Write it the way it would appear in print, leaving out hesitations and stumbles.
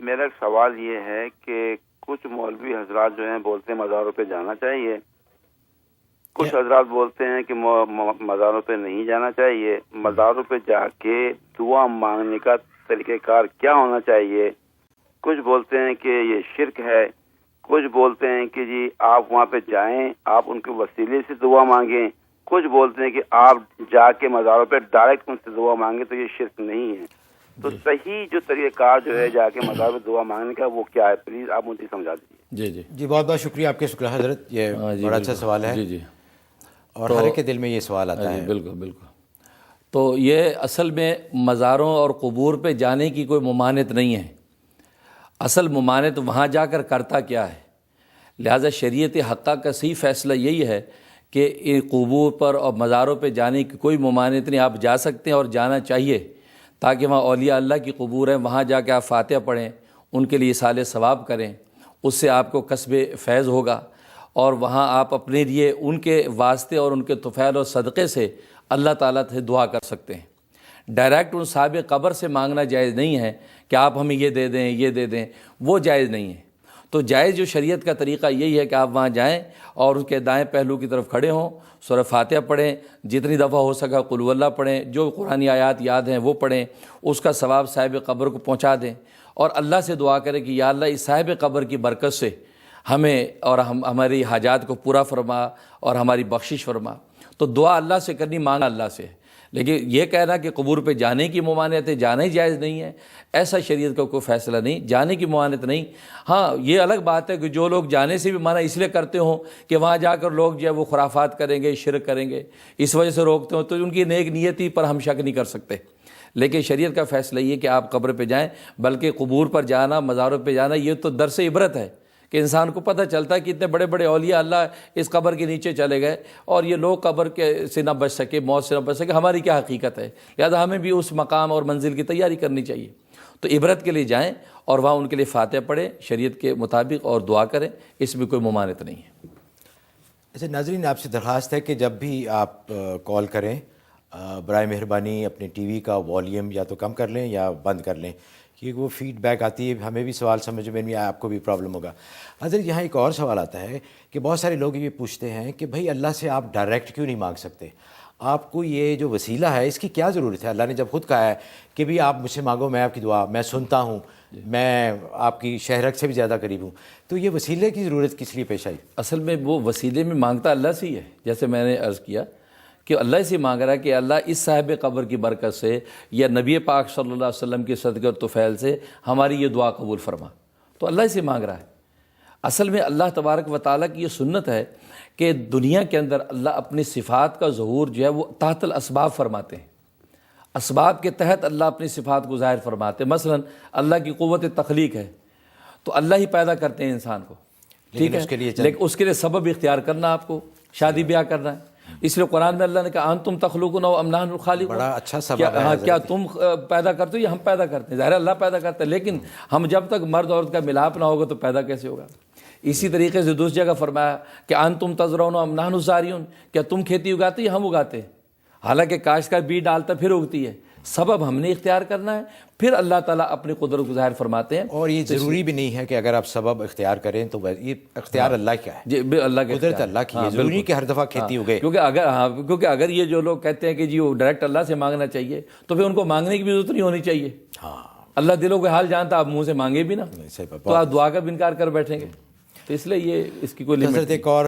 میرا سوال یہ ہے کہ کچھ مولوی حضرات جو ہیں بولتے ہیں مزاروں پہ جانا چاہیے، کچھ حضرات بولتے ہیں کہ مزاروں پہ نہیں جانا چاہیے۔ مزاروں پہ جا کے دعا مانگنے کا طریقہ کار کیا ہونا چاہیے؟ کچھ بولتے ہیں کہ یہ شرک ہے، کچھ بولتے ہیں کہ جی آپ وہاں پہ جائیں، آپ ان کے وسیلے سے دعا مانگیں، کچھ بولتے ہیں کہ آپ جا کے مزاروں پہ ڈائریکٹ ان سے دعا مانگیں تو یہ شرک نہیں ہے۔ تو صحیح جو طریقہ کار جو ہے جا کے مزار پہ دعا مانگنے کا وہ کیا ہے؟ پلیز آپ مجھے سمجھا دیجیے۔ جی بہت بہت شکریہ آپ کے، شکریہ حضرت، یہ بڑا اچھا سوال ہے اور ہر ایک کے دل میں یہ سوال آتا ہے۔ بالکل۔ تو یہ اصل میں مزاروں اور قبور پہ جانے کی کوئی ممانعت نہیں ہے، اصل ممانعت وہاں جا کر کرتا کیا ہے۔ لہٰذا شریعت حقہ کا صحیح فیصلہ یہی ہے کہ ان قبور پر اور مزاروں پہ جانے کی کوئی ممانعت نہیں، آپ جا سکتے ہیں اور جانا چاہیے، تاکہ وہاں اولیاء اللہ کی قبور ہیں، وہاں جا کے آپ فاتحہ پڑھیں، ان کے لیے اصالِ ثواب کریں، اس سے آپ کو کسب فیض ہوگا، اور وہاں آپ اپنے لیے ان کے واسطے اور ان کے طفیل اور صدقے سے اللہ تعالیٰ سے دعا کر سکتے ہیں۔ ڈائریکٹ ان صاحب قبر سے مانگنا جائز نہیں ہے کہ آپ ہمیں یہ دے دیں یہ دے دیں، وہ جائز نہیں ہے۔ تو جائز جو شریعت کا طریقہ یہی ہے کہ آپ وہاں جائیں اور اس کے دائیں پہلو کی طرف کھڑے ہوں، سورہ فاتحہ پڑھیں، جتنی دفعہ ہو سکا قل هو اللہ پڑھیں، جو قرآنی آیات یاد ہیں وہ پڑھیں، اس کا ثواب صاحب قبر کو پہنچا دیں، اور اللہ سے دعا کریں کہ یا اللہ اس صاحب قبر کی برکت سے ہمیں اور ہماری حاجات کو پورا فرما اور ہماری بخشش فرما۔ تو دعا اللہ سے کرنی، مانگنا اللہ سے ہے، لیکن یہ کہنا کہ قبور پہ جانے کی ممانعت ہے، جانا ہی جائز نہیں ہے، ایسا شریعت کا کوئی فیصلہ نہیں، جانے کی ممانعت نہیں۔ ہاں یہ الگ بات ہے کہ جو لوگ جانے سے بھی منع اس لیے کرتے ہوں کہ وہاں جا کر لوگ جو ہے وہ خرافات کریں گے، شرک کریں گے، اس وجہ سے روکتے ہوں، تو ان کی نیک نیتی پر ہم شک نہیں کر سکتے۔ لیکن شریعت کا فیصلہ یہ کہ آپ قبر پہ جائیں، بلکہ قبور پر جانا، مزاروں پہ جانا، یہ تو درس عبرت ہے کہ انسان کو پتہ چلتا ہے کہ اتنے بڑے بڑے اولیاء اللہ اس قبر کے نیچے چلے گئے اور یہ لوگ قبر کے سے نہ بچ سکے، موت سے نہ بچ سکے، ہماری کیا حقیقت ہے۔ لہٰذا ہمیں بھی اس مقام اور منزل کی تیاری کرنی چاہیے۔ تو عبرت کے لیے جائیں اور وہاں ان کے لیے فاتحہ پڑھیں شریعت کے مطابق اور دعا کریں، اس میں کوئی ممانعت نہیں ہے۔ اچھا ناظرین، آپ سے درخواست ہے کہ جب بھی آپ کال کریں برائے مہربانی اپنے ٹی وی کا والیوم یا تو کم کر لیں یا بند کر لیں، کیونکہ وہ فیڈ بیک آتی ہے، ہمیں بھی سوال سمجھ میں نہیں آیا، آپ کو بھی پرابلم ہوگا۔ حضرت یہاں ایک اور سوال آتا ہے کہ بہت سارے لوگ یہ پوچھتے ہیں کہ بھائی اللہ سے آپ ڈائریکٹ کیوں نہیں مانگ سکتے؟ آپ کو یہ جو وسیلہ ہے اس کی کیا ضرورت ہے؟ اللہ نے جب خود کہا ہے کہ بھی آپ مجھ سے مانگو، میں آپ کی دعا میں سنتا ہوں، میں آپ کی شہرک سے بھی زیادہ قریب ہوں، تو یہ وسیلے کی ضرورت کس لیے پیش آئی؟ اصل میں وہ وسیلے میں مانگتا اللہ سے ہی ہے، جیسے میں نے عرض کیا کہ اللہ سے مانگ رہا ہے کہ اللہ اس صاحب قبر کی برکت سے یا نبی پاک صلی اللہ علیہ وسلم کے صدقے اور طفیل سے ہماری یہ دعا قبول فرما، تو اللہ سے مانگ رہا ہے۔ اصل میں اللہ تبارک و تعالیٰ کی یہ سنت ہے کہ دنیا کے اندر اللہ اپنی صفات کا ظہور جو ہے وہ تحت الاسباب فرماتے ہیں، اسباب کے تحت اللہ اپنی صفات کو ظاہر فرماتے ہیں۔ مثلا اللہ کی قوت تخلیق ہے تو اللہ ہی پیدا کرتے ہیں انسان کو، ٹھیک ہے، لیکن اس کے لیے سبب اختیار کرنا، آپ کو شادی بیاہ کرنا ہے، اس لیے قرآن میں اللہ نے کہا انتم تخلقون و ام نحن الخالقون، بڑا اچھا سبب ہے۔ کیا تم پیدا کرتے ہو یا ہم پیدا کرتے ہیں؟ ظاہر اللہ پیدا کرتا ہے، لیکن ہم جب تک مرد عورت کا ملاپ نہ ہوگا تو پیدا کیسے ہوگا؟ اسی طریقے سے دوسری جگہ فرمایا کہ انتم تزرعون ام نحن الزارعون، کیا تم کھیتی اگاتے یا ہم اگاتے ہیں؟ حالانکہ کاشتکار بیج ڈالتا پھر اگتی ہے، سبب ہم نے اختیار کرنا ہے، پھر اللہ تعالیٰ اپنی قدرت کو ظاہر فرماتے ہیں۔ اور یہ ضروری بھی نہیں ہے کہ اگر آپ سبب اختیار کریں تو یہ اختیار اللہ کا ہے، جی اللہ کے قدرت اللہ کی ہے، ضروری نہیں کہ ہر دفعہ کھیتی اگے۔ کیونکہ اگر یہ جو لوگ کہتے ہیں کہ جی وہ ڈائریکٹ اللہ سے مانگنا چاہیے تو پھر ان کو مانگنے کی بھی ضرورت نہیں ہونی چاہیے۔ اللہ دلوں کے حال جانتا، آپ منہ سے مانگے بھی نا تو آپ دعا کا بھی انکار کر بیٹھیں گے، تو اس لیے یہ اس کی کوئی لمٹ نہیں۔ ایک اور